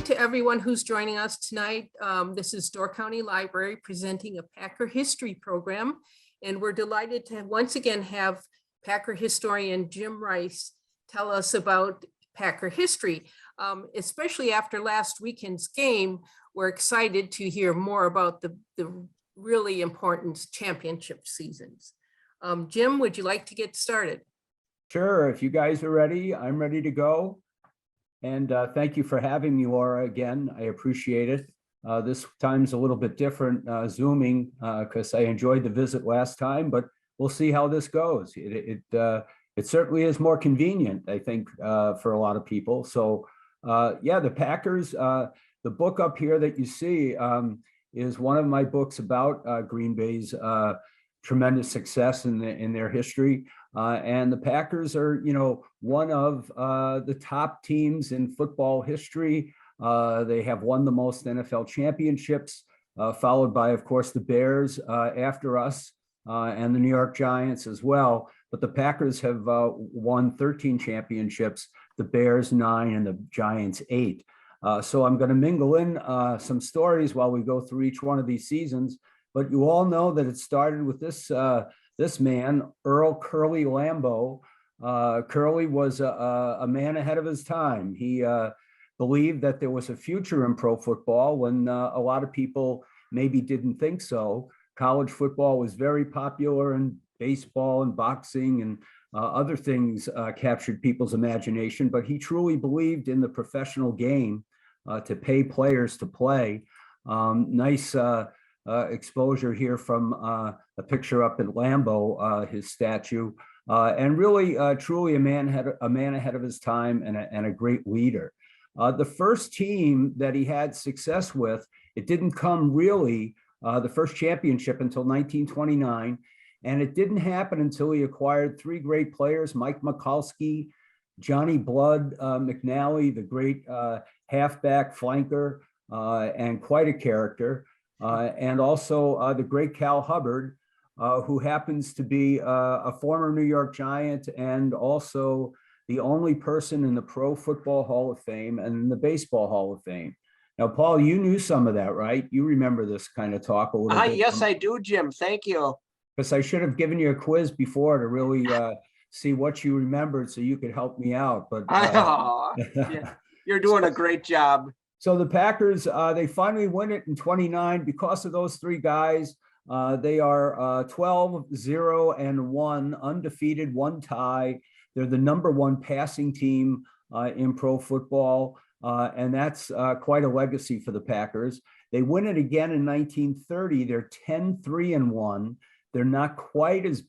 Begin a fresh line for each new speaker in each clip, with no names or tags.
to everyone who's joining us tonight. This is Door County Library presenting a Packer history program, and we're delighted to once again have Packer historian Jim Rice tell us about Packer history. Especially after last weekend's game, we're excited to hear more about the really important championship seasons. Jim, would you like to get started?
Sure, if you guys are ready, I'm ready to go. And thank you for having me, Laura, again. I appreciate it. This time's a little bit different, Zooming, because I enjoyed the visit last time, but we'll see how this goes. It certainly is more convenient, I think, for a lot of people. So yeah, the Packers, the book up here that you see is one of my books about Green Bay's tremendous success in their history. And the Packers are, one of the top teams in football history. They have won the most NFL championships, followed by, of course, the Bears after us and the New York Giants as well. But the Packers have won 13 championships, the Bears 9, and the Giants 8. So I'm going to mingle in some stories while we go through each one of these seasons. But you all know that it started with this man, Earl Curly Lambeau. Curly was a man ahead of his time. He believed that there was a future in pro football when a lot of people maybe didn't think so. College football was very popular, and baseball and boxing and other things captured people's imagination, but he truly believed in the professional game to pay players to play. Nice exposure here from a picture up at Lambeau, his statue, and really, truly a man ahead of his time and a great leader. The first team that he had success with, it didn't come really the first championship until 1929, and it didn't happen until he acquired three great players: Mike Mikulski, Johnny Blood McNally, the great halfback flanker, and quite a character. And also the great Cal Hubbard, who happens to be a former New York Giant and also the only person in the Pro Football Hall of Fame and in the Baseball Hall of Fame. Now, Paul, you knew some of that, right? You remember this kind of talk a little bit.
Yes, I do, Jim. Thank you.
Because I should have given you a quiz before to really see what you remembered so you could help me out. But
yeah, you're doing a great job.
So the Packers, they finally win it in 29 because of those three guys. They are 12-0-1, undefeated, one tie. They're the #1 passing team in pro football, and that's quite a legacy for the Packers. They win it again in 1930. They're 10-3-1. They're not quite as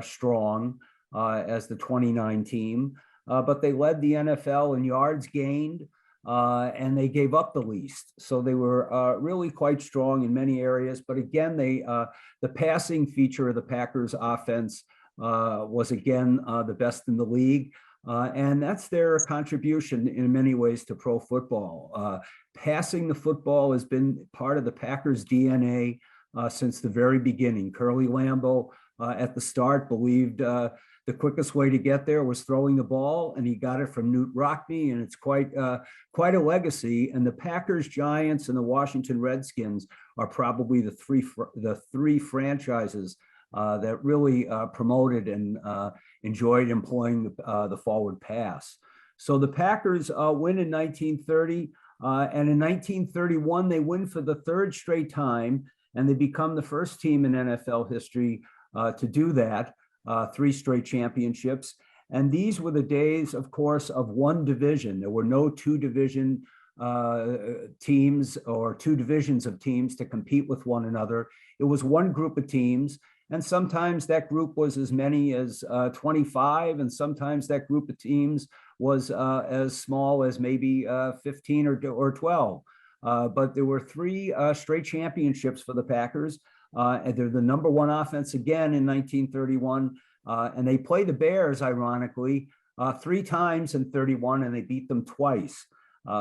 strong as the 29 team, but they led the NFL in yards gained. And they gave up the least. So they were really quite strong in many areas. But again, the passing feature of the Packers offense was again the best in the league. And that's their contribution in many ways to pro football. Passing the football has been part of the Packers' DNA since the very beginning. Curly Lambeau at the start believed the quickest way to get there was throwing the ball, and he got it from Newt Rockne, and it's quite a legacy. And the Packers, Giants, and the Washington Redskins are probably the three franchises that really promoted and enjoyed employing the forward pass. So the Packers win in 1930, and in 1931 they win for the third straight time, and they become the first team in NFL history to do that. 3 straight championships. And these were the days, of course, of one division. There were no two division teams or two divisions of teams to compete with one another. It was one group of teams. And sometimes that group was as many as 25. And sometimes that group of teams was as small as maybe 15 or 12. But there were 3 straight championships for the Packers. And they're the #1 offense again in 1931. And they play the Bears, ironically, 3 times in 31, and they beat them twice.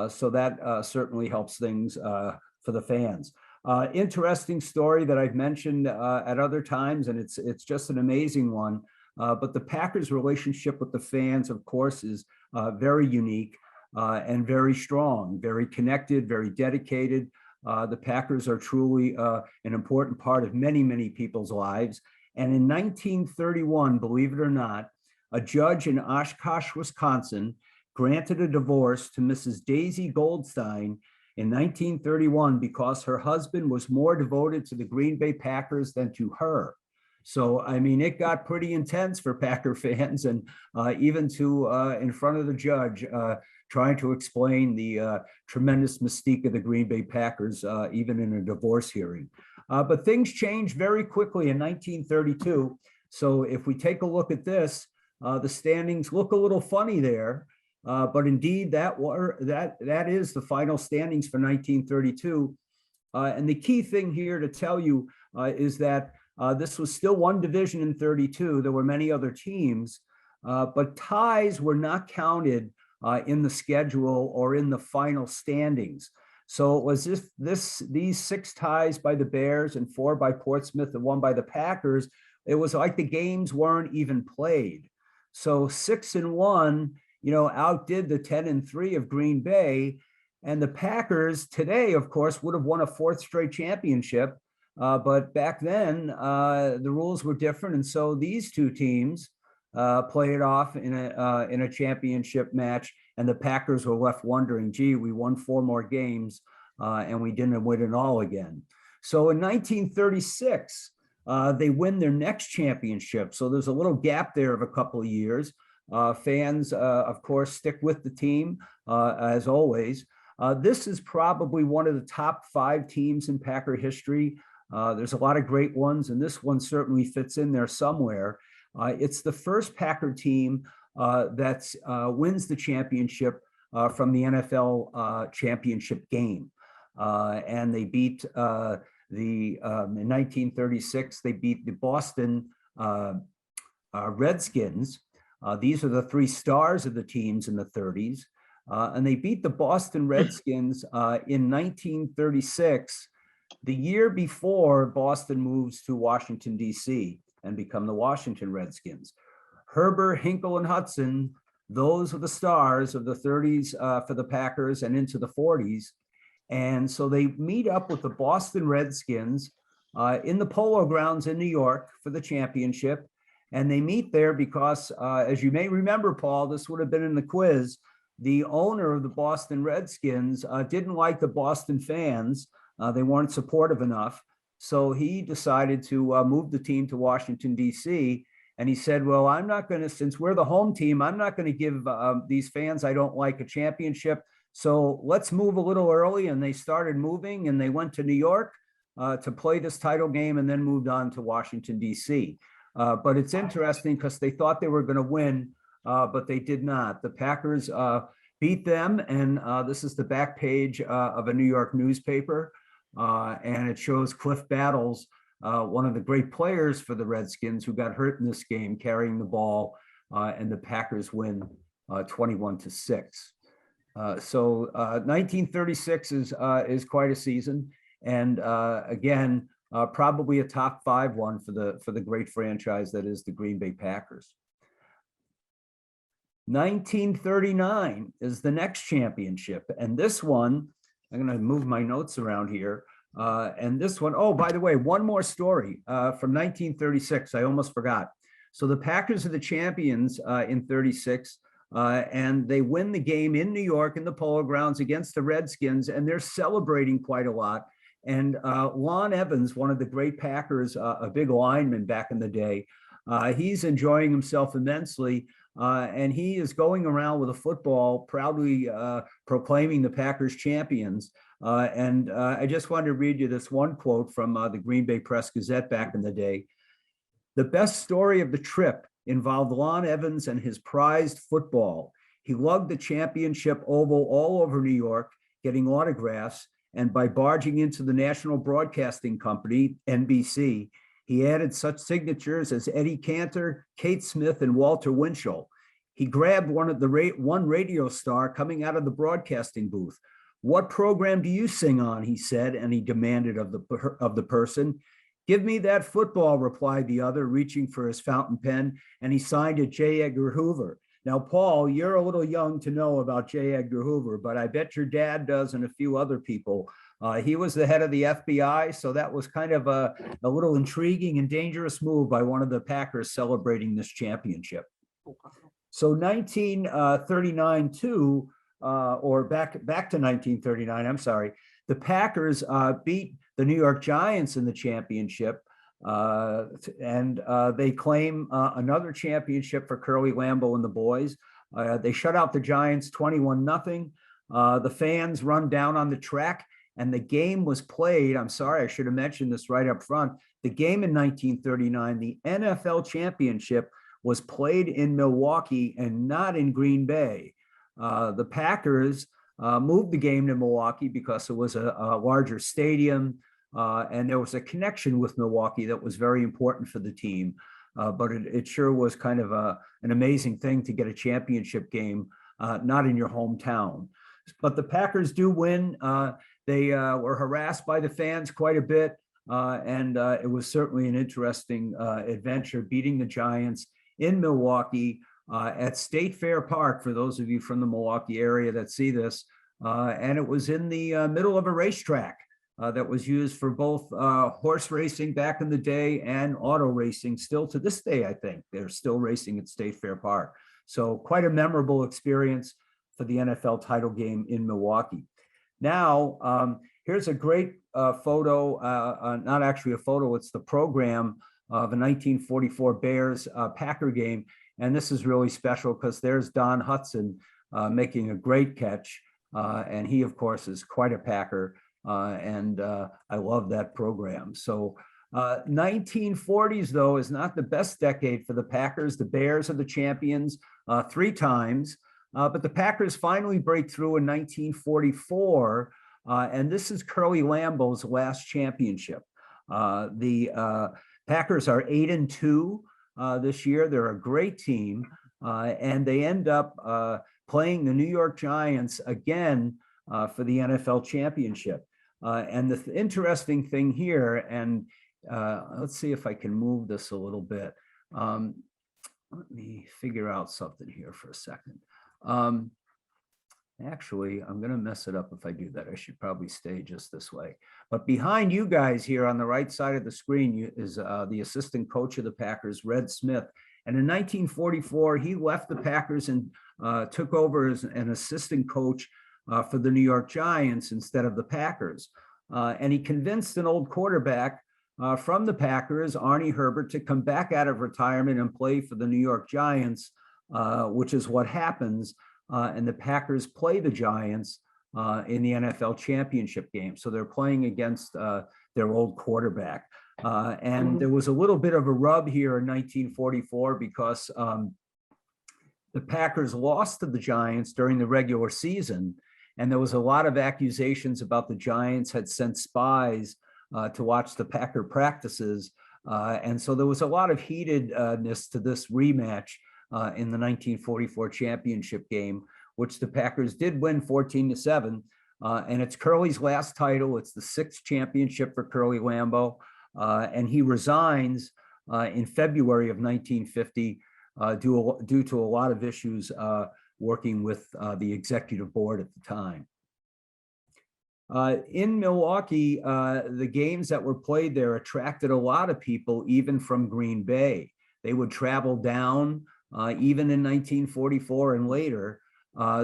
So that certainly helps things for the fans. Interesting story that I've mentioned at other times, and it's just an amazing one. But the Packers' relationship with the fans, of course, is very unique. and very strong, very connected, very dedicated. The Packers are truly an important part of many, many people's lives. And in 1931, believe it or not, a judge in Oshkosh, Wisconsin, granted a divorce to Mrs. Daisy Goldstein in 1931 because her husband was more devoted to the Green Bay Packers than to her. So, I mean, it got pretty intense for Packer fans, and even to in front of the judge, trying to explain the tremendous mystique of the Green Bay Packers, even in a divorce hearing. But things changed very quickly in 1932. So if we take a look at this, the standings look a little funny there, but indeed that is the final standings for 1932. And the key thing here to tell you is that this was still one division in 32. There were many other teams, but ties were not counted in the schedule or in the final standings. So it was these 6 ties by the Bears and 4 by Portsmouth and 1 by the Packers. It was like the games weren't even played. So 6-1, outdid the 10-3 of Green Bay. And the Packers today, of course, would have won a 4th straight championship. But back then, the rules were different. And so these 2 teams play it off in a championship match. And the Packers were left wondering, gee, we won 4 more games and we didn't win it all again. So in 1936, they win their next championship. So there's a little gap there of a couple of years. Fans, of course, stick with the team, as always. This is probably one of the top 5 teams in Packer history. There's a lot of great ones, and this one certainly fits in there somewhere. It's the first Packer team that wins the championship from the NFL championship game. And they beat in 1936, they beat the Boston Redskins. These are the 3 stars of the teams in the 30s. And they beat the Boston Redskins in 1936, the year before Boston moves to Washington, D.C. and become the Washington Redskins. Herbert, Hinkle, and Hudson, those are the stars of the 30s for the Packers and into the 40s. And so they meet up with the Boston Redskins in the Polo Grounds in New York for the championship. And they meet there because, as you may remember, Paul, this would have been in the quiz, the owner of the Boston Redskins didn't like the Boston fans. They weren't supportive enough. So he decided to move the team to Washington, D.C. And he said, well, I'm not going to, since we're the home team, I'm not going to give these fans I don't like a championship. So let's move a little early. And they started moving, and they went to New York to play this title game, and then moved on to Washington, D.C. But it's interesting because they thought they were going to win, but they did not. The Packers beat them, and this is the back page of a New York newspaper, and it shows Cliff Battles, one of the great players for the Redskins, who got hurt in this game carrying the ball, and the Packers win 21-6. So 1936 is quite a season, and again, probably a top 5 one for the great franchise that is the Green Bay Packers. 1939 is the next championship, and this one, I'm going to move my notes around here. And this one, oh, by the way, one more story from 1936. I almost forgot. So the Packers are the champions in 36, and they win the game in New York in the Polo Grounds against the Redskins, and they're celebrating quite a lot. And Lon Evans, one of the great Packers, a big lineman back in the day, he's enjoying himself immensely. And he is going around with a football, proudly proclaiming the Packers champions. And I just wanted to read you this one quote from the Green Bay Press-Gazette back in the day. The best story of the trip involved Lon Evans and his prized football. He lugged the championship oval all over New York, getting autographs. And by barging into the National Broadcasting Company, NBC, he added such signatures as Eddie Cantor, Kate Smith, and Walter Winchell. He grabbed one radio star coming out of the broadcasting booth. What program do you sing on? He said, and he demanded of the person. Give me that football, replied the other, reaching for his fountain pen, and he signed it J. Edgar Hoover. Now, Paul, you're a little young to know about J. Edgar Hoover, but I bet your dad does and a few other people. He was the head of the FBI, so that was kind of a little intriguing and dangerous move by one of the Packers celebrating this championship. So 1939 too, or back to 1939, I'm sorry, the Packers beat the New York Giants in the championship, and they claim another championship for Curly Lambeau and the boys. They shut out the Giants 21-0. The fans run down on the track, and the game was played. I'm sorry, I should have mentioned this right up front. The game in 1939, the NFL championship, was played in Milwaukee and not in Green Bay. The Packers moved the game to Milwaukee because it was a larger stadium, and there was a connection with Milwaukee that was very important for the team. But it sure was kind of an amazing thing to get a championship game not in your hometown. But the Packers do win. They were harassed by the fans quite a bit, and it was certainly an interesting adventure, beating the Giants in Milwaukee at State Fair Park, for those of you from the Milwaukee area that see this. And it was in the middle of a racetrack that was used for both horse racing back in the day and auto racing. Still to this day, I think they're still racing at State Fair Park. So quite a memorable experience for the NFL title game in Milwaukee. Now, here's a great photo, not actually a photo, it's the program of a 1944 Bears Packer game. And this is really special because there's Don Hudson making a great catch. And he, of course, is quite a Packer. And I love that program. So 1940s, though, is not the best decade for the Packers. The Bears are the champions 3 times. But the Packers finally break through in 1944. And this is Curly Lambeau's last championship. The Packers are 8-2 this year. They're a great team. And they end up playing the New York Giants again for the NFL championship. And the interesting thing here, and let's see if I can move this a little bit. Let me figure out something here for a second. Actually, I'm going to mess it up if I do that. I should probably stay just this way. But behind you guys here on the right side of the screen is the assistant coach of the Packers, Red Smith. And in 1944, he left the Packers and took over as an assistant coach for the New York Giants instead of the Packers. And he convinced an old quarterback from the Packers, Arnie Herbert, to come back out of retirement and play for the New York Giants, which is what happens. And the Packers play the Giants in the NFL championship game. So they're playing against their old quarterback. And there was a little bit of a rub here in 1944 because the Packers lost to the Giants during the regular season. And there was a lot of accusations about the Giants had sent spies to watch the Packer practices. And so there was a lot of heatedness to this rematch in the 1944 championship game, which the Packers did win 14-7. And it's Curly's last title. It's the 6th championship for Curly Lambeau. And he resigns in February of 1950 due to a lot of issues working with the executive board at the time. In Milwaukee, the games that were played there attracted a lot of people, even from Green Bay. They would travel down, even in 1944 and later.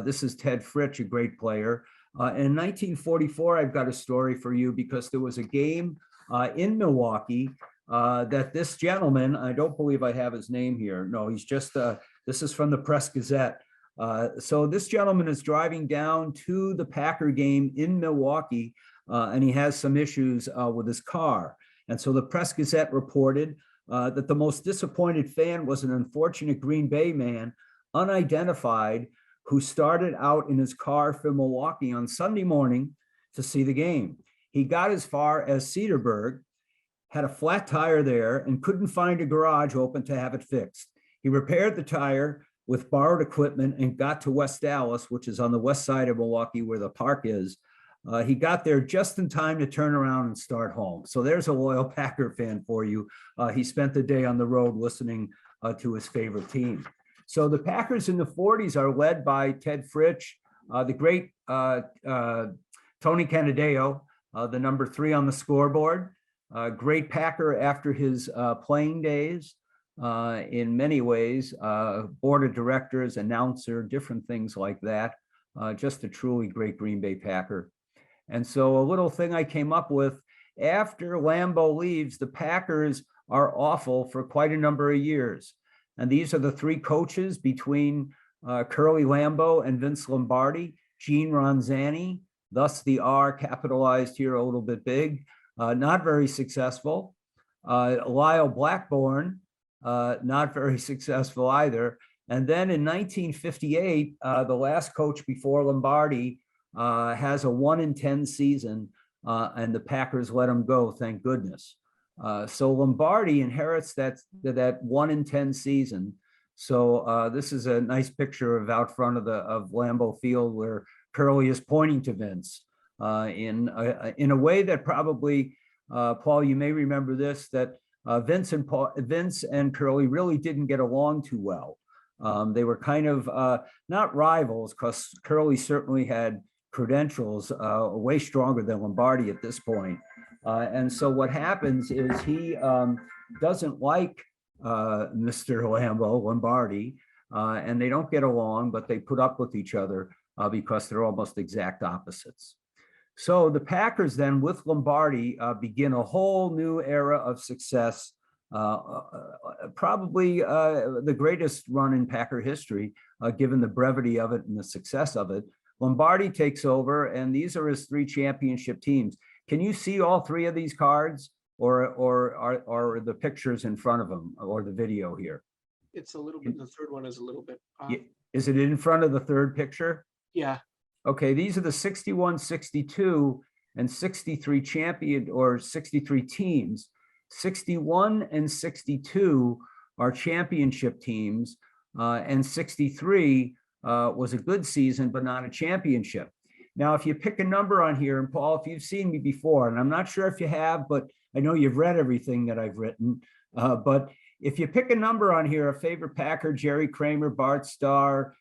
This is Ted Fritsch, a great player. In 1944, I've got a story for you because there was a game in Milwaukee that this gentleman, I don't believe I have his name here. No, he's just, this is from the Press Gazette. So this gentleman is driving down to the Packer game in Milwaukee, and he has some issues with his car. And so the Press Gazette reported that the most disappointed fan was an unfortunate Green Bay man, unidentified, who started out in his car from Milwaukee on Sunday morning to see the game. He got as far as Cedarburg, had a flat tire there, and couldn't find a garage open to have it fixed. He repaired the tire with borrowed equipment and got to West Dallas, which is on the west side of Milwaukee where the park is. He got there just in time to turn around and start home. So there's a loyal Packer fan for you. He spent the day on the road listening to his favorite team. So the Packers in the 40s are led by Ted Fritsch, the great Tony Canadeo, the number 3 on the scoreboard. Great Packer after his playing days. In many ways, board of directors, announcer, different things like that. Just a truly great Green Bay Packer. And so a little thing I came up with, after Lambeau leaves, the Packers are awful for quite a number of years. And these are the 3 coaches between Curly Lambeau and Vince Lombardi, Gene Ronzani, thus the R capitalized here a little bit big, not very successful. Lyle Blackburn, not very successful either. And then in 1958, the last coach before Lombardi has a 1-10 season, and the Packers let him go, thank goodness. So Lombardi inherits that 1-10 season. So this is a nice picture of out front of Lambeau Field where Curly is pointing to Vince in a way that probably, Paul, you may remember this, that Vince and Curly really didn't get along too well. They were kind of not rivals, because Curly certainly had credentials way stronger than Lombardi at this point. And so what happens is he doesn't like Mr. Lombardi, and they don't get along, but they put up with each other because they're almost exact opposites. So the Packers then, with Lombardi, begin a whole new era of success, probably the greatest run in Packer history, given the brevity of it and the success of it. Lombardi takes over, and these are his 3 championship teams. Can you see all 3 of these cards, or are the pictures in front of them, or the video here?
It's a little bit, the third one is a little bit.
Is it in front of the third picture?
Yeah.
Okay, these are the 61, 62, and 63 champion, or 63 teams. 61 and 62 are championship teams, and 63 was a good season, but not a championship. Now, if you pick a number on here, and Paul, if you've seen me before, and I'm not sure if you have, but I know you've read everything that I've written, but if you pick a number on here, a favorite Packer, Jerry Kramer, Bart Starr,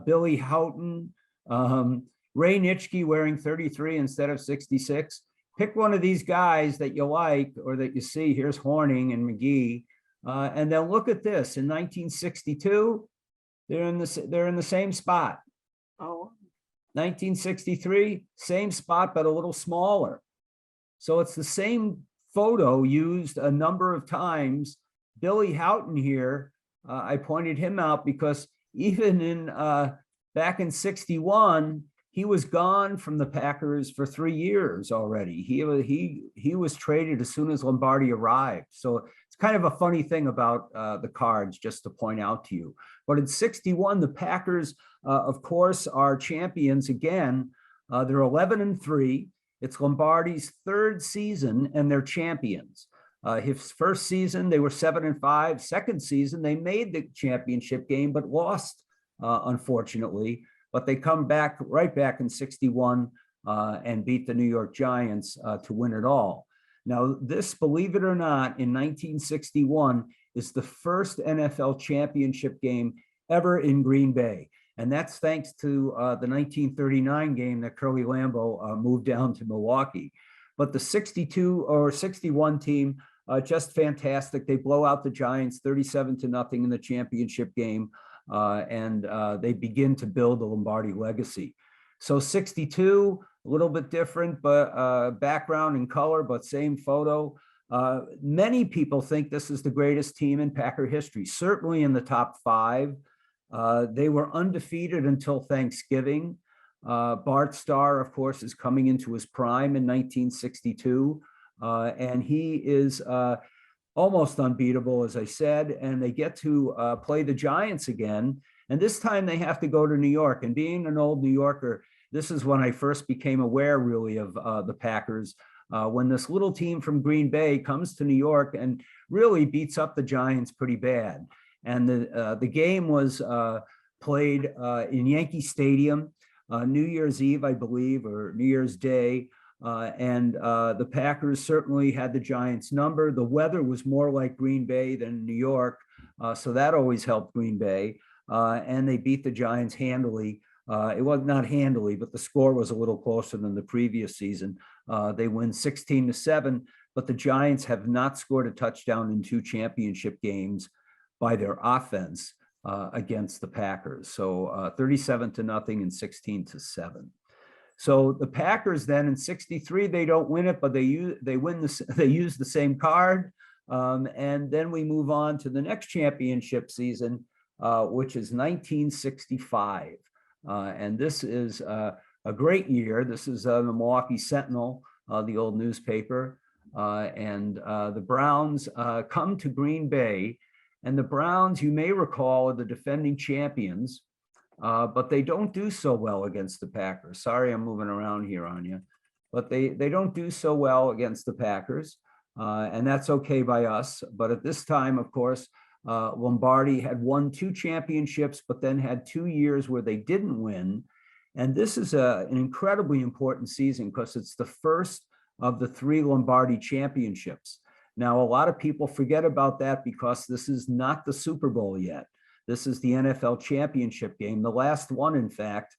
Billy Houghton, Ray Nitschke wearing 33 instead of 66. Pick one of these guys that you like, or that you see. Here's Horning and McGee. And then look at this. In 1962, they're in the same spot.
Oh.
1963, same spot, but a little smaller. So it's the same photo used a number of times. Billy Houghton here, I pointed him out because even in back in 61, he was gone from the Packers for 3 years already. He was traded as soon as Lombardi arrived. So it's kind of a funny thing about the cards, just to point out to you. But in 61, the Packers, of course, are champions again. They're 11-3. It's Lombardi's 3rd season, and they're champions. His first season, they were 7-5. Second season, they made the championship game, but lost, unfortunately. But they come back right back in 61 and beat the New York Giants to win it all. Now, this, believe it or not, in 1961 is the first NFL championship game ever in Green Bay. And that's thanks to the 1939 game that Curly Lambeau moved down to Milwaukee. But the 62 or 61 team, just fantastic. They blow out the Giants 37-0 in the championship game. And they begin to build the Lombardi legacy. So 62, a little bit different, but background and color, but same photo. Many people think this is the greatest team in Packer history, certainly in the top 5. They were undefeated until Thanksgiving. Bart Starr, of course, is coming into his prime in 1962, and he is almost unbeatable, as I said, and they get to play the Giants again. And this time they have to go to New York. And being an old New Yorker, this is when I first became aware, really, of the Packers, when this little team from Green Bay comes to New York and really beats up the Giants pretty bad. And the game was played in Yankee Stadium, New Year's Eve, I believe, or New Year's Day. And the Packers certainly had the Giants number. The weather was more like Green Bay than New York, so that always helped Green Bay. and they beat the Giants handily. It was not handily, but the score was a little closer than the previous season. They win 16-7, but the Giants have not scored a touchdown in 2 championship games by their offense against the Packers. So 37-0 and 16-7. So the Packers then in 63, they don't win it, but they use the same card. And then we move on to the next championship season, which is 1965. And this is a great year. This is the Milwaukee Sentinel, the old newspaper. And the Browns come to Green Bay. And the Browns, you may recall, are the defending champions. But they don't do so well against the Packers. Sorry, I'm moving around here on you. But they don't do so well against the Packers. And that's okay by us. But at this time, of course, Lombardi had won 2 championships, but then had 2 years where they didn't win. And this is an incredibly important season because it's the first of the 3 Lombardi championships. Now, a lot of people forget about that because this is not the Super Bowl yet. This is the NFL championship game, the last one, in fact,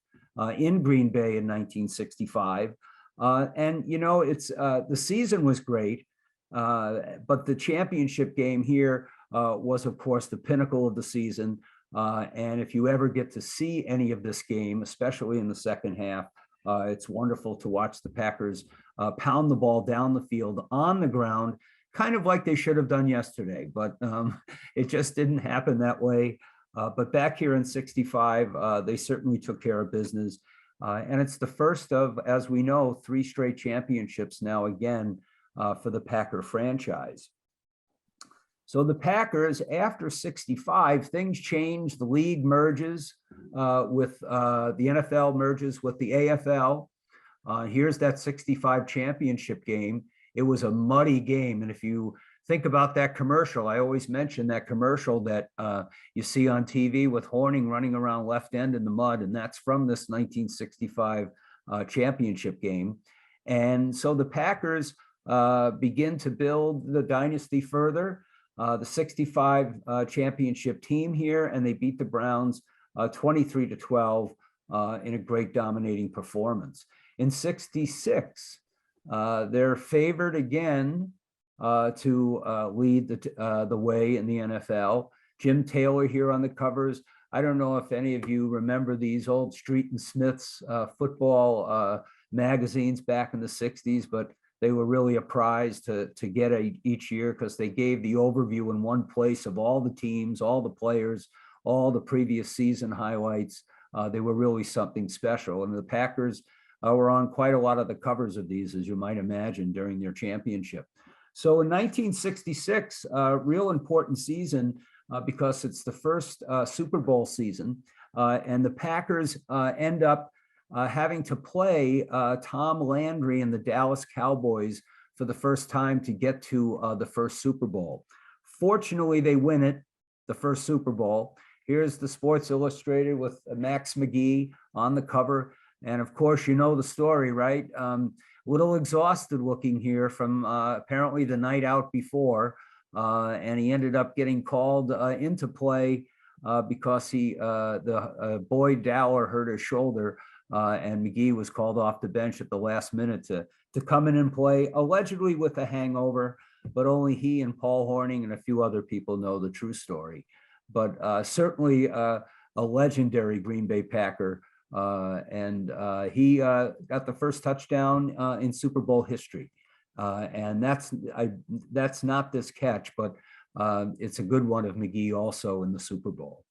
in Green Bay in 1965. And, you know, the season was great, but the championship game here was, of course, the pinnacle of the season. And if you ever get to see any of this game, especially in the second half, it's wonderful to watch the Packers pound the ball down the field on the ground, kind of like they should have done yesterday. But it just didn't happen that way. But back here in 65, they certainly took care of business. And it's the first of, as we know, 3 straight championships now again for the Packer franchise. So the Packers, after 65, things change. The league merges with the NFL merges with the AFL. Here's that 65 championship game. It was a muddy game. And if you think about that commercial, I always mention that commercial that you see on TV with Horning running around left end in the mud. And that's from this 1965 championship game. And so the Packers begin to build the dynasty further. The 65 championship team here, and they beat the Browns 23-12 in a great dominating performance. In 66, they're favored again to lead the way in the NFL. Jim Taylor here on the covers. I don't know if any of you remember these old Street and Smith's football magazines back in the 60s, but they were really a prize to get each year because they gave the overview in one place of all the teams, all the players, all the previous season highlights. They were really something special. And the Packers were on quite a lot of the covers of these, as you might imagine, during their championship. So in 1966, real important season because it's the first Super Bowl season. And the Packers end up having to play Tom Landry and the Dallas Cowboys for the first time to get to the first Super Bowl. Fortunately, they win it, the first Super Bowl. Here's the Sports Illustrated with Max McGee on the cover. And of course, you know the story, right? A little exhausted looking here from apparently the night out before. And he ended up getting called into play because Boyd Dowler hurt his shoulder. And McGee was called off the bench at the last minute to come in and play, allegedly with a hangover, but only he and Paul Horning and a few other people know the true story. But certainly a legendary Green Bay Packer, and he got the first touchdown in Super Bowl history. And that's not this catch, but it's a good one of McGee also in the Super Bowl.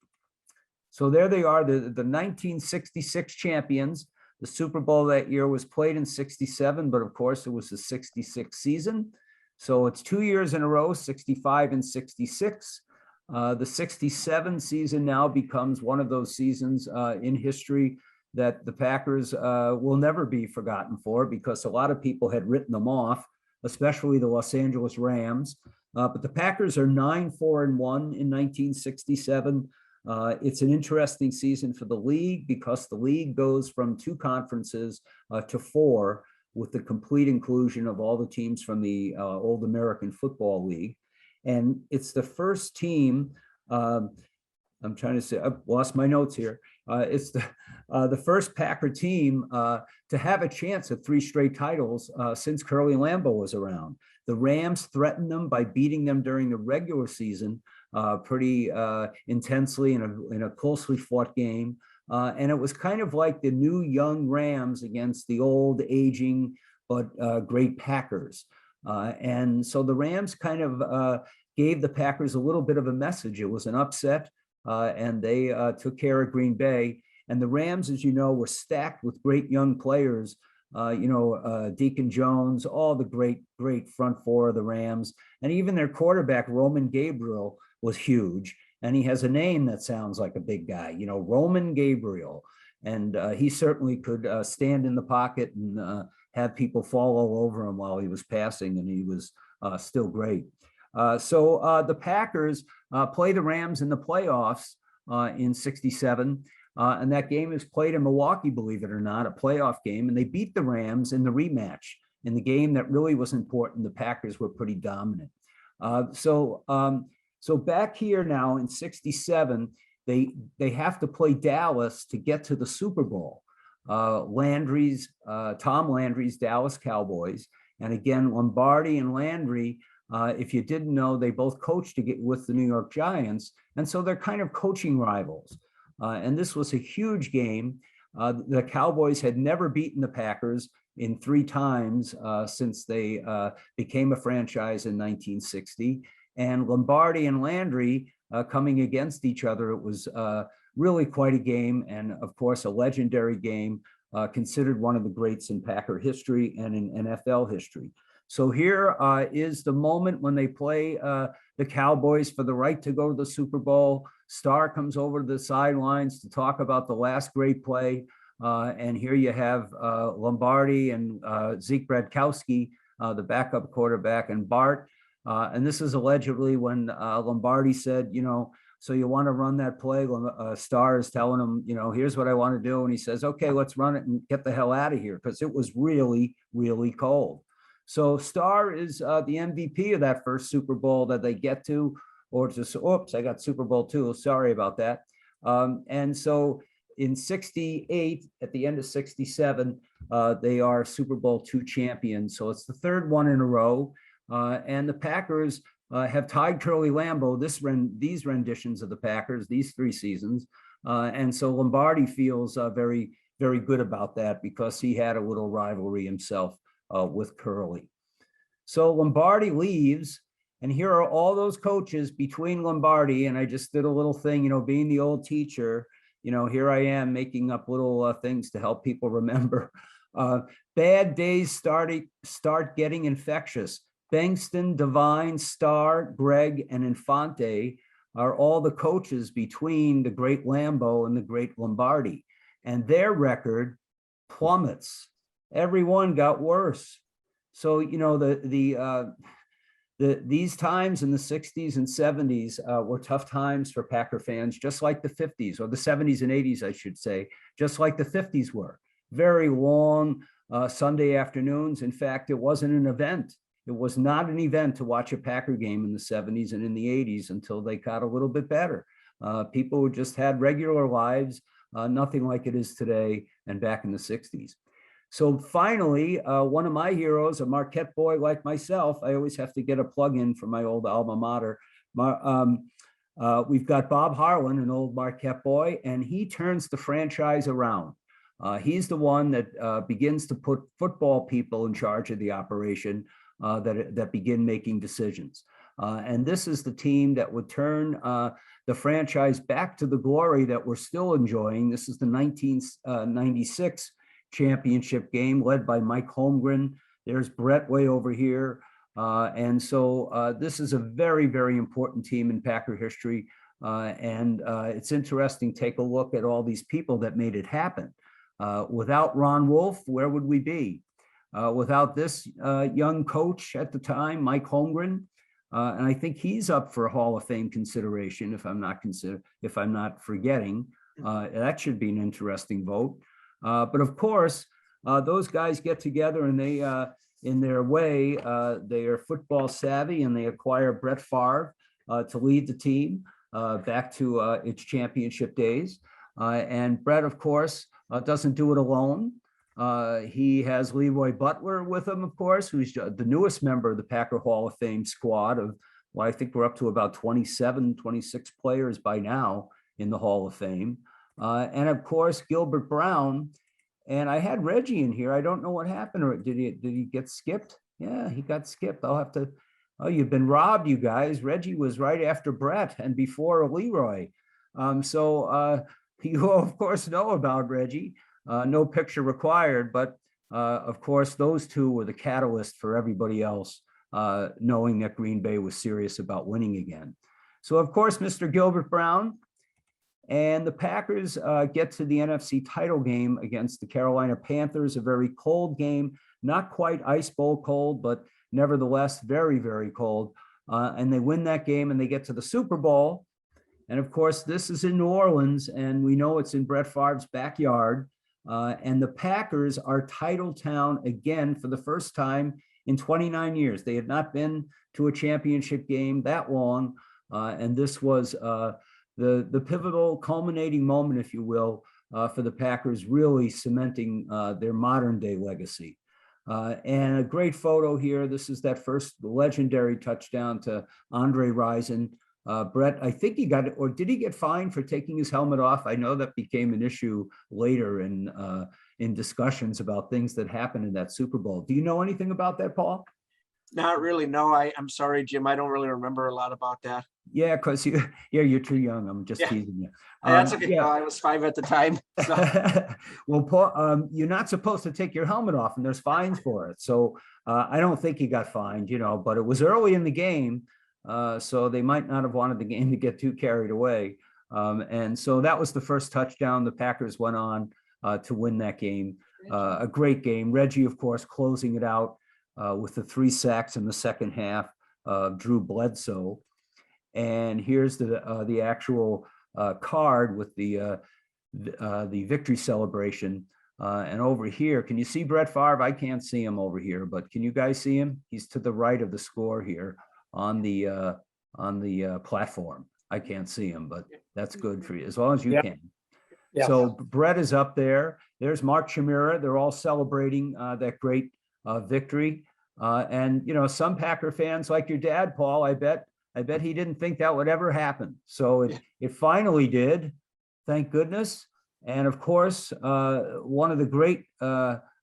So there they are, the 1966 champions. The Super Bowl that year was played in 67, but of course it was the 66 season. So it's 2 years in a row, 65 and 66. The 67 season now becomes one of those seasons in history that the Packers will never be forgotten for, because a lot of people had written them off, especially the Los Angeles Rams. But the Packers are 9-4-1 in 1967. It's an interesting season for the league because the league goes from 2 conferences to 4 with the complete inclusion of all the teams from the old American Football League. And it's the first team I'm trying to say, I've lost my notes here. It's the first Packer team to have a chance at 3 straight titles since Curly Lambeau was around. The Rams threatened them by beating them during the regular season pretty intensely in a closely fought game. And it was kind of like the new young Rams against the old aging but great Packers. And so the Rams kind of gave the Packers a little bit of a message. It was an upset, and they took care of Green Bay. And the Rams, as you know, were stacked with great young players. Deacon Jones, all the great front four of the Rams, and even their quarterback, Roman Gabriel, was huge. And he has a name that sounds like a big guy, Roman Gabriel. And he certainly could stand in the pocket and have people fall all over him while he was passing, and he was still great. So the Packers play the Rams in the playoffs in '67. And that game is played in Milwaukee, believe it or not, a playoff game. And they beat the Rams in the rematch in the game that really was important. The Packers were pretty dominant. So back here now in '67, they have to play Dallas to get to the Super Bowl. Tom Landry's Dallas Cowboys. And again, Lombardi and Landry, if you didn't know, they both coached with the New York Giants. And so they're kind of coaching rivals. And this was a huge game. The Cowboys had never beaten the Packers in 3 times since they became a franchise in 1960. And Lombardi and Landry coming against each other, it was really quite a game. And of course, a legendary game, considered one of the greats in Packer history and in NFL history. So here is the moment when they play the Cowboys for the right to go to the Super Bowl. Starr comes over to the sidelines to talk about the last great play. And here you have Lombardi and Zeke Bradkowski, the backup quarterback, and Bart. And this is allegedly when Lombardi said, so you want to run that play? Starr is telling him, here's what I want to do. And he says, okay, let's run it and get the hell out of here, because it was really, really cold. So Starr is the MVP of that first Super Bowl that they get to, or just, oops, I got Super Bowl II. Sorry about that. And so in '68, at the end of '67, they are Super Bowl II champions. So it's the 3rd one in a row. And the Packers have tied Curly Lambeau, these renditions of the Packers, these 3 seasons. And so Lombardi feels very, very good about that, because he had a little rivalry himself with Curly. So Lombardi leaves, and here are all those coaches between Lombardi, and I just did a little thing, being the old teacher, here I am making up little things to help people remember. Bad days start getting infectious. Bankston, Devine, Starr, Gregg, and Infante are all the coaches between the great Lambeau and the great Lombardi, and their record plummets. Everyone got worse. So, these times in the 60s and 70s were tough times for Packer fans, just like the 50s, or the 70s and 80s, I should say, just like the 50s were. Very long Sunday afternoons. In fact, it wasn't an event. It was not an event to watch a Packer game in the 70s and in the 80s until they got a little bit better. People just had regular lives, nothing like it is today and back in the 60s. So finally, one of my heroes, a Marquette boy like myself, I always have to get a plug in for my old alma mater. We've got Bob Harlan, an old Marquette boy, and he turns the franchise around. He's the one that begins to put football people in charge of the operation that begin making decisions. And this is the team that would turn the franchise back to the glory that we're still enjoying. This is the 1996 championship game led by Mike Holmgren. There's Brett way over here. And so this is a very, very important team in Packer history. And it's interesting, take a look at all these people that made it happen. Without Ron Wolf, where would we be? Without this young coach at the time, Mike Holmgren, and I think he's up for a Hall of Fame consideration, if I'm not forgetting. That should be an interesting vote. But of course, those guys get together and they, in their way, they are football savvy, and they acquire Brett Favre to lead the team. back to its championship days. And Brett, of course, doesn't do it alone. He has Leroy Butler with him, of course, who's the newest member of the Packer Hall of Fame squad of, well, I think we're up to about 27, 26 players by now in the Hall of Fame. And of course, Gilbert Brown. And I had Reggie in here. I don't know what happened, or did he get skipped? Yeah, he got skipped. I'll have to, oh, you've been robbed, you guys. Reggie was right after Brett and before Leroy. You of course know about Reggie. No picture required, but of course, those two were the catalyst for everybody else knowing that Green Bay was serious about winning again. So of course, Mr. Gilbert Brown and the Packers get to the NFC title game against the Carolina Panthers, a very cold game, not quite ice bowl cold, but nevertheless very, very cold. And they win that game and they get to the Super Bowl. And of course, this is in New Orleans, and we know it's in Brett Favre's backyard. And the Packers are title town again for the first time in 29 years. They had not been to a championship game that long. And this was the pivotal culminating moment, if you will, for the Packers really cementing their modern day legacy. And a great photo here. This is that first legendary touchdown to Andre Rison. Brett, I think he got it, or did he get fined for taking his helmet off? I know that became an issue later in discussions about things that happened in that Super Bowl. Do you know anything about that, Paul?
Not really. No, I'm sorry, Jim. I don't really remember a lot about that.
Yeah, because you're too young. I'm just teasing you.
That's okay. Yeah. No, I was 5 at the time. So.
Well, Paul, you're not supposed to take your helmet off, and there's fines for it. So I don't think he got fined, but it was early in the game. So they might not have wanted the game to get too carried away. And so that was the first touchdown. The Packers went on to win that game. A great game. Reggie, of course, closing it out with the 3 sacks in the second half of Drew Bledsoe. And here's the actual card with the victory celebration. And over here, can you see Brett Favre? I can't see him over here, but can you guys see him? He's to the right of the score here on the platform. I can't see him, but that's good for you, as long as you can. Yeah. So Brett is up there. There's Mark Chimera. They're all celebrating that great victory. And some Packer fans, like your dad, Paul, I bet he didn't think that would ever happen. So it finally did, thank goodness. And of course, one of the great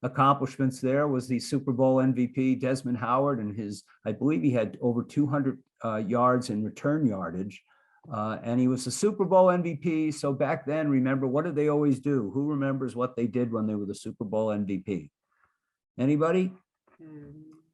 accomplishments there was the Super Bowl MVP, Desmond Howard, and I believe he had over 200 yards in return yardage. And he was the Super Bowl MVP. So back then, remember, what did they always do? Who remembers what they did when they were the Super Bowl MVP? Anybody?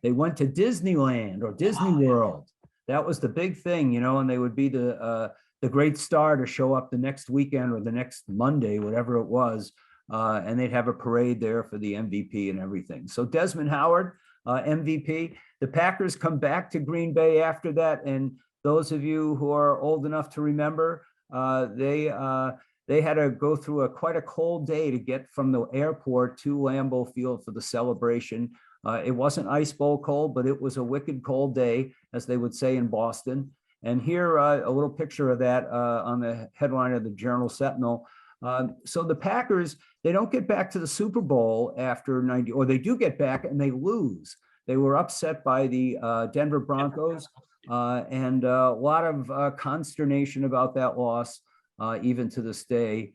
They went to Disneyland or Disney World. That was the big thing, and they would be the great star to show up the next weekend or the next Monday, whatever it was. And they'd have a parade there for the MVP and everything. So Desmond Howard, MVP. The Packers come back to Green Bay after that. And those of you who are old enough to remember, they had to go through quite a cold day to get from the airport to Lambeau Field for the celebration. It wasn't ice bowl cold, but it was a wicked cold day, as they would say in Boston. And here, a little picture of that on the headline of the Journal Sentinel. So the Packers, they don't get back to the Super Bowl after 90, or they do get back and they lose. They were upset by the Denver Broncos, and a lot of consternation about that loss, even to this day.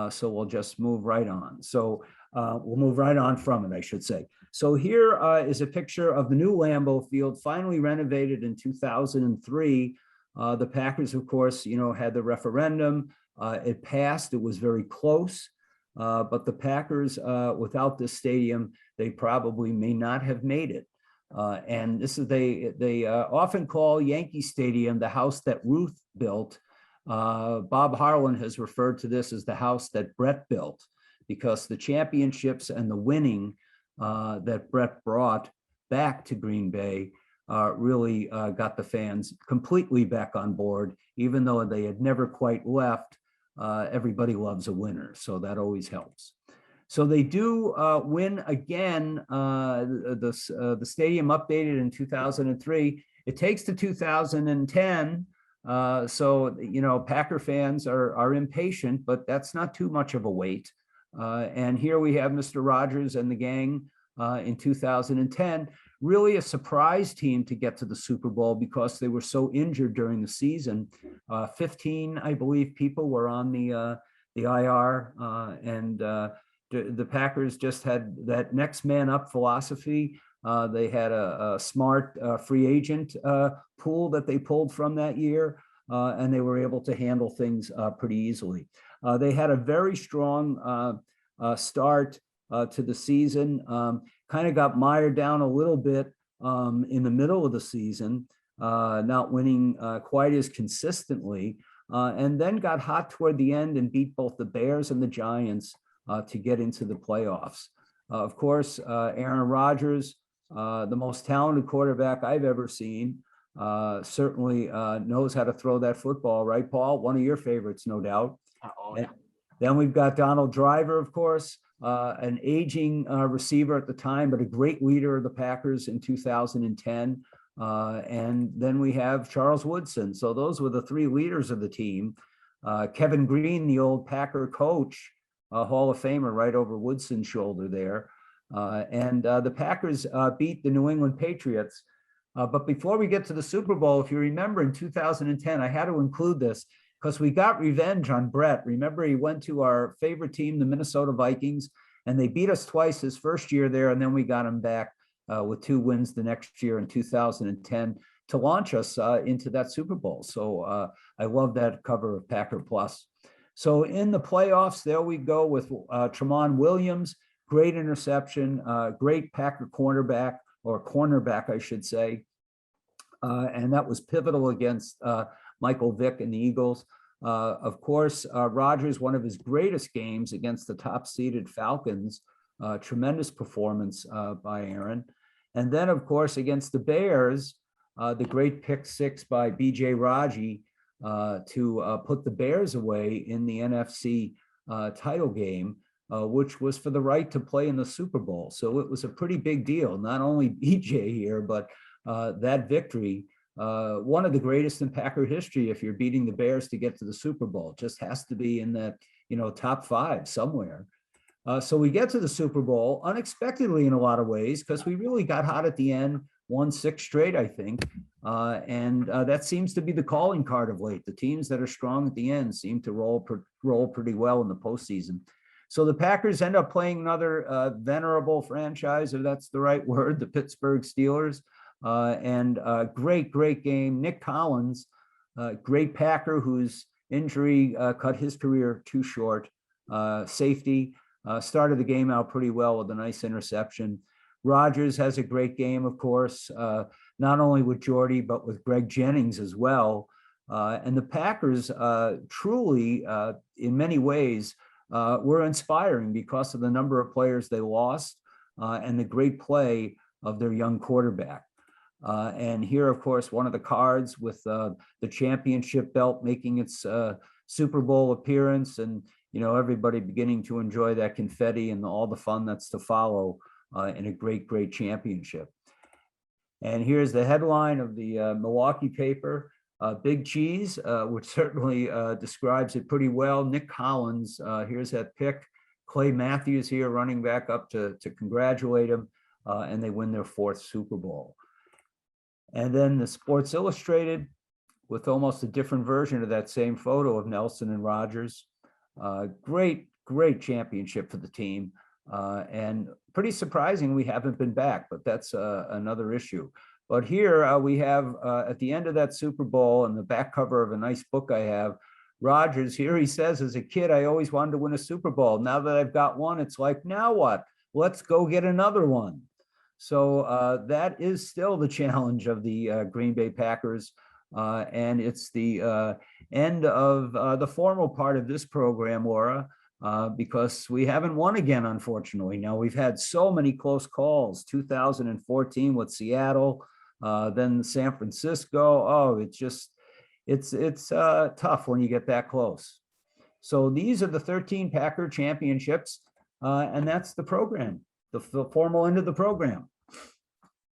So we'll just move right on. So we'll move right on from it, I should say. So here is a picture of the new Lambeau Field, finally renovated in 2003. The Packers, of course, had the referendum. It passed. It was very close. But the Packers, without this stadium, they probably may not have made it. And this is they often call Yankee Stadium the house that Ruth built. Bob Harlan has referred to this as the house that Brett built, because the championships and the winning that Brett brought back to Green Bay really got the fans completely back on board, even though they had never quite left. Everybody loves a winner, so that always helps. So they do win again. The stadium updated in 2003. It takes to 2010 So, Packer fans are impatient, but that's not too much of a wait. And here we have Mr. Rogers and the gang in 2010, really a surprise team to get to the Super Bowl because they were so injured during the season. 15, I believe, people were on the IR, and the Packers just had that next man up philosophy. They had a smart free agent pool that they pulled from that year, and they were able to handle things pretty easily. They had a very strong start to the season, kind of got mired down a little bit in the middle of the season, not winning quite as consistently, and then got hot toward the end and beat both the Bears and the Giants to get into the playoffs. Of course, Aaron Rodgers, the most talented quarterback I've ever seen, certainly knows how to throw that football, right, Paul? One of your favorites, no doubt.
Oh, yeah.
Then we've got Donald Driver, of course, an aging receiver at the time, but a great leader of the Packers in 2010. And then we have Charles Woodson. So those were the three leaders of the team. Kevin Green, the old Packer coach, Hall of Famer, right over Woodson's shoulder there. And the Packers beat the New England Patriots. But before we get to the Super Bowl, if you remember in 2010, I had to include this because we got revenge on Brett. Remember, he went to our favorite team, the Minnesota Vikings, and they beat us twice his first year there. And then we got him back with 2 wins the next year in 2010 to launch us into that Super Bowl. So I love that cover of Packer Plus. So in the playoffs, there we go with Tramon Williams, great interception, great Packer cornerback, I should say. And that was pivotal against Michael Vick and the Eagles. Of course, Rodgers, one of his greatest games against the top-seeded Falcons, tremendous performance by Aaron. And then, of course, against the Bears, the great pick six by B.J. Raji to put the Bears away in the NFC title game, which was for the right to play in the Super Bowl. So it was a pretty big deal, not only B.J. here, but that victory, one of the greatest in Packer history. If you're beating the Bears to get to the Super Bowl, it just has to be in that, top 5 somewhere. So we get to the Super Bowl unexpectedly in a lot of ways, because we really got hot at the end, won 6 straight, I think. And that seems to be the calling card of late. The teams that are strong at the end seem to roll pretty well in the postseason. So the Packers end up playing another venerable franchise, if that's the right word, the Pittsburgh Steelers. And great game. Nick Collins, great Packer whose injury cut his career too short. Safety, started the game out pretty well with a nice interception. Rodgers has a great game, of course, not only with Jordy, but with Greg Jennings as well. And the Packers truly, in many ways, were inspiring because of the number of players they lost and the great play of their young quarterback. And here, of course, one of the cards with the championship belt making its Super Bowl appearance, and everybody beginning to enjoy that confetti and all the fun that's to follow in a great championship. And here's the headline of the Milwaukee paper, Big Cheese, which certainly describes it pretty well. Nick Collins, here's that pick. Clay Matthews here running back up to congratulate him, and they win their 4th Super Bowl. And then the Sports Illustrated with almost a different version of that same photo of Nelson and Rodgers. Great championship for the team. And pretty surprising we haven't been back, but that's another issue. But here we have at the end of that Super Bowl, and the back cover of a nice book I have, Rodgers, here he says, as a kid, I always wanted to win a Super Bowl. Now that I've got one, it's like, now what? Let's go get another one. So that is still the challenge of the Green Bay Packers. And it's the end of the formal part of this program, Laura, because we haven't won again, unfortunately. Now, we've had so many close calls, 2014 with Seattle, then San Francisco. Oh, it's tough when you get that close. So these are the 13 Packer championships, and that's the program, the formal end of the program.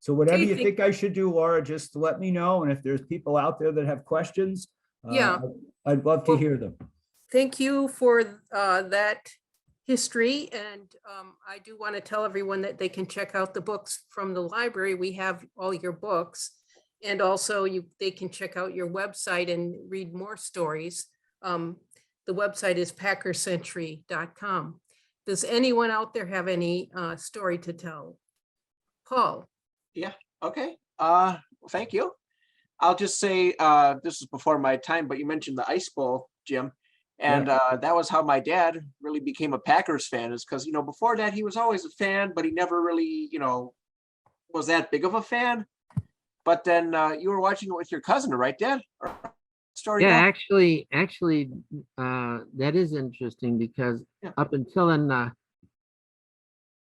So whatever you think I should do, Laura, just let me know. And if there's people out there that have questions,
Yeah.
I'd love to
Well,
hear them.
Thank you for that history. And I do want to tell everyone that they can check out the books from the library. We have all your books. And also they can check out your website and read more stories. The website is packercentury.com. Does anyone out there have any story to tell? Paul?
Yeah, okay. Thank you. I'll just say, this is before my time, but you mentioned the Ice Bowl, Jim. And that was how my dad really became a Packers fan, is because, before that he was always a fan, but he never really, was that big of a fan. But then you were watching it with your cousin, right, Dad? Story,
Yeah,
Dad?
actually, that is interesting because
Yeah.
up until then,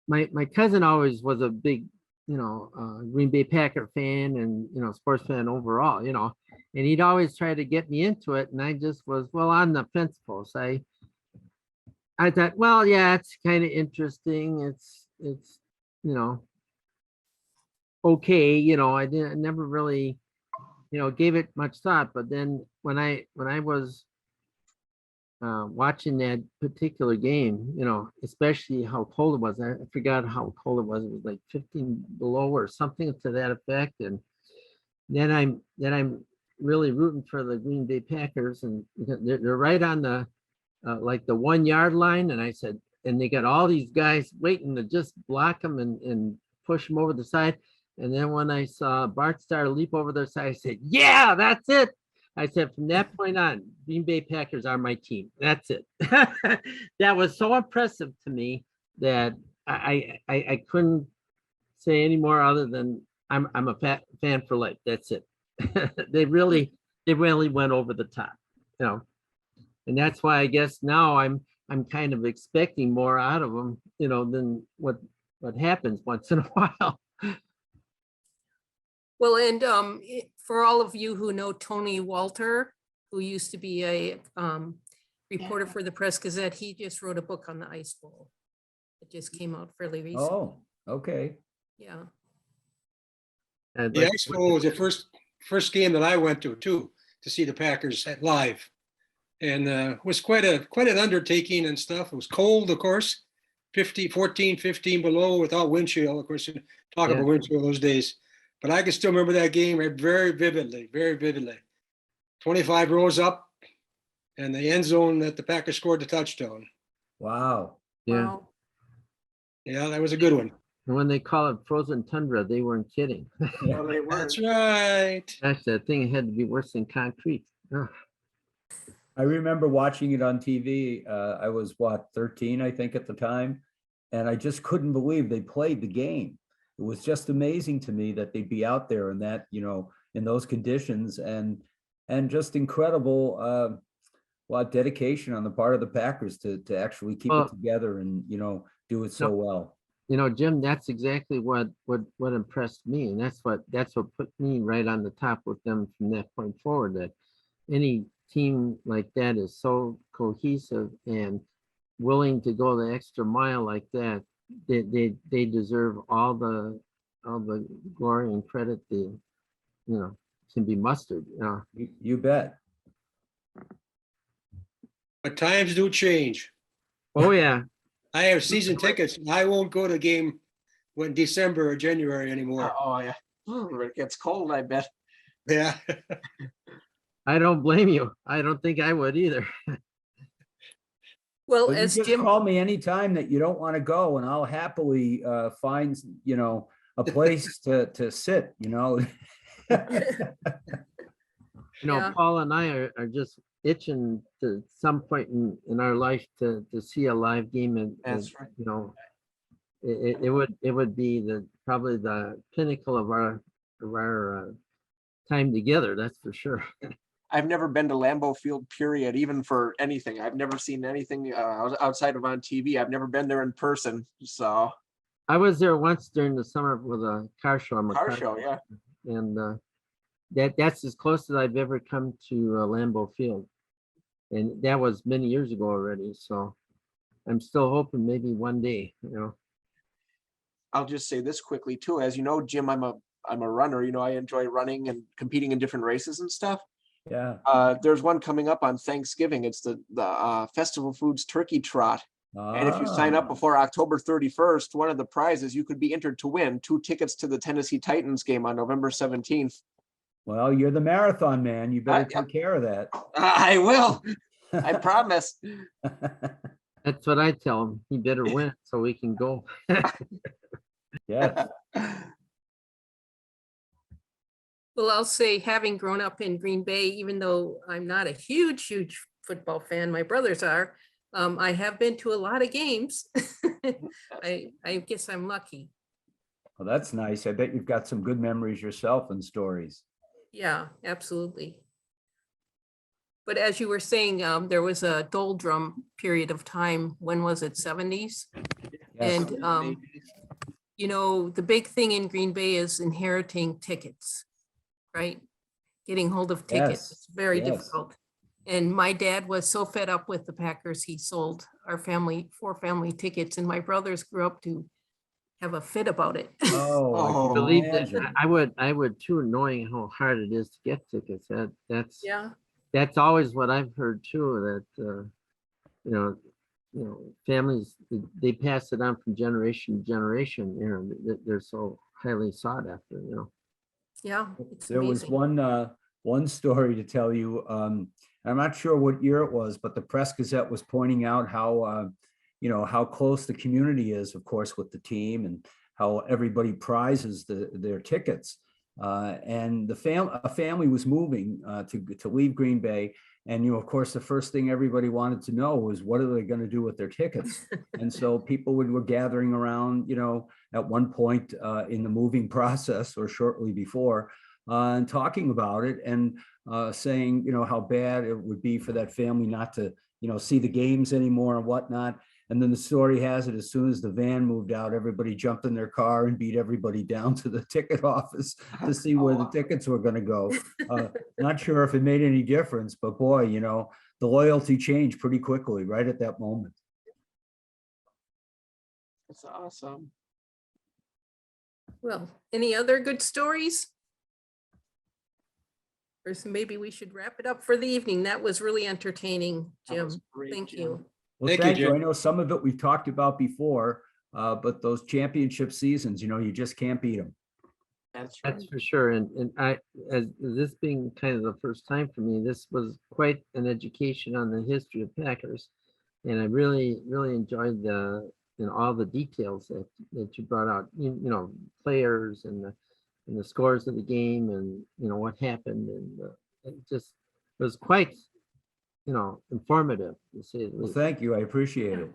my cousin always was a big, Green Bay Packer fan and, sports fan overall, and he'd always try to get me into it. And I just was, well, on the fence post. I thought, well, yeah, it's kind of interesting. It's, okay. I never really, gave it much thought. But then when I was watching that particular game, especially how cold it was, I forgot how cold it was. It was like 15 below or something to that effect. And then I'm really rooting for the Green Bay Packers, and they're right on the like the 1 yard line. And I said, and they got all these guys waiting to just block them and push them over the side. And then when I saw Bart Starr leap over their side, I said, yeah, that's it. I said, from that point on, Green Bay Packers are my team. That's it. That was so impressive to me that I couldn't say any more other than I'm a fan for life. That's it. They really went over the top, and that's why I guess now I'm kind of expecting more out of them, than what happens once in a while.
Well, and for all of you who know Tony Walter, who used to be a reporter for the Press Gazette, he just wrote a book on the Ice Bowl. It just came out fairly recently.
Oh, okay.
Yeah.
The Ice Bowl was the first game that I went to too, to see the Packers at live, and it was quite an undertaking and stuff. It was cold, of course, 14, 15 below without wind chill. Of course, talk about wind chill those days, but I can still remember that game very vividly, very vividly. 25 rows up, and the end zone that the Packers scored the touchdown.
Wow.
Yeah.
Wow.
Yeah, that was a good one.
And when they call it frozen tundra, they weren't kidding.
No, they weren't.
That's right.
Gosh, that thing had to be worse than concrete. Ugh.
I remember watching it on TV. I was 13, I think, at the time, and I just couldn't believe they played the game. It was just amazing to me that they'd be out there in that, in those conditions, and just incredible dedication on the part of the Packers to actually keep it together and do it so well.
Jim, that's exactly what impressed me, and that's what put me right on the top with them from that point forward. That any team like that is so cohesive and willing to go the extra mile like that. They deserve all the glory and credit can be mustered.
You bet.
But times do change.
Oh yeah.
I have season tickets. I won't go to a game when December or January anymore.
Oh, yeah. It gets cold, I bet.
Yeah.
I don't blame you. I don't think I would either.
Well,
But you
as
just
Jim,
call me anytime that you don't want to go, and I'll happily find a place to sit.
Yeah.
Paul and I are just itching to some point in our life to see a live game, and
That's right.
it would be probably the pinnacle of our time together. That's for sure.
I've never been to Lambeau Field, period, even for anything. I've never seen anything outside of on TV. I've never been there in person. So
I was there once during the summer with a car show. I'm a
car show, yeah.
And that's as close as I've ever come to Lambeau Field, and that was many years ago already. So I'm still hoping maybe one day.
I'll just say this quickly too. As you know, Jim, I'm a runner. I enjoy running and competing in different races and stuff.
Yeah.
There's one coming up on Thanksgiving. It's the Festival Foods Turkey Trot. And if you sign up
Ah,
before October 31st, one of the prizes you could be entered to win 2 tickets to the Tennessee Titans game on November 17th.
well, you're the marathon man. You better
Yep.
take care of that.
I will. I promise.
That's what I tell him. He better win so we can go.
Yes.
Well, I'll say, having grown up in Green Bay, even though I'm not a huge football fan, my brothers are, I have been to a lot of games. I guess I'm lucky.
Well, that's nice. I bet you've got some good memories yourself and stories.
Yeah, absolutely. But as you were saying, there was a doldrum period of time. When was it? 70s?
Yes.
And, you know, the big thing in Green Bay is inheriting tickets, right? Getting hold of tickets.
Yes,
It's very
yes.
difficult. And my dad was so fed up with the Packers, he sold our family 4 family tickets, and my brothers grew up to have a fit about it.
Oh, I can
Believe that
imagine.
I would too, knowing how hard it is to get tickets.
Yeah,
That's always what I've heard too, that you know, families they pass it on from generation to generation, you know, they're so highly sought after, you know.
yeah, it's
There was
amazing.
one story to tell you. I'm not sure what year it was, but the Press Gazette was pointing out how, you know, how close the community is, of course, with the team, and how everybody prizes their tickets. And a family was moving to leave Green Bay. And, you know, of course, the first thing everybody wanted to know was, what are they going to do with their tickets? And so people were gathering around, you know, at one point in the moving process or shortly before, and talking about it, and saying, you know, how bad it would be for that family not to, you know, see the games anymore and whatnot. And then the story has it, as soon as the van moved out, everybody jumped in their car and beat everybody down to the ticket office to see where the tickets were going to go. Not sure if it made any difference, but boy, you know, the loyalty changed pretty quickly right at that moment.
That's awesome.
Well, any other good stories? Or maybe we should wrap it up for the evening. That was really entertaining,
That was
Jim.
great,
Thank
Jim.
you.
Well,
Thank you,
thank you.
Jim.
I know some of it we've talked about before, but those championship seasons, you know, you just can't beat them.
That's right.
That's for sure. And I, as this being kind of the first time for me, this was quite an education on the history of Packers. And I really enjoyed you know, all the details that you brought out, you know, players and the scores of the game, and, you know, what happened. And it just was quite, you know, informative, to say the
Well,
least.
thank you. I appreciate it.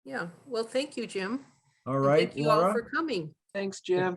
Yeah, well, thank you, Jim.
All
And
right,
thank you all
Laura.
for coming.
Thanks, Jim.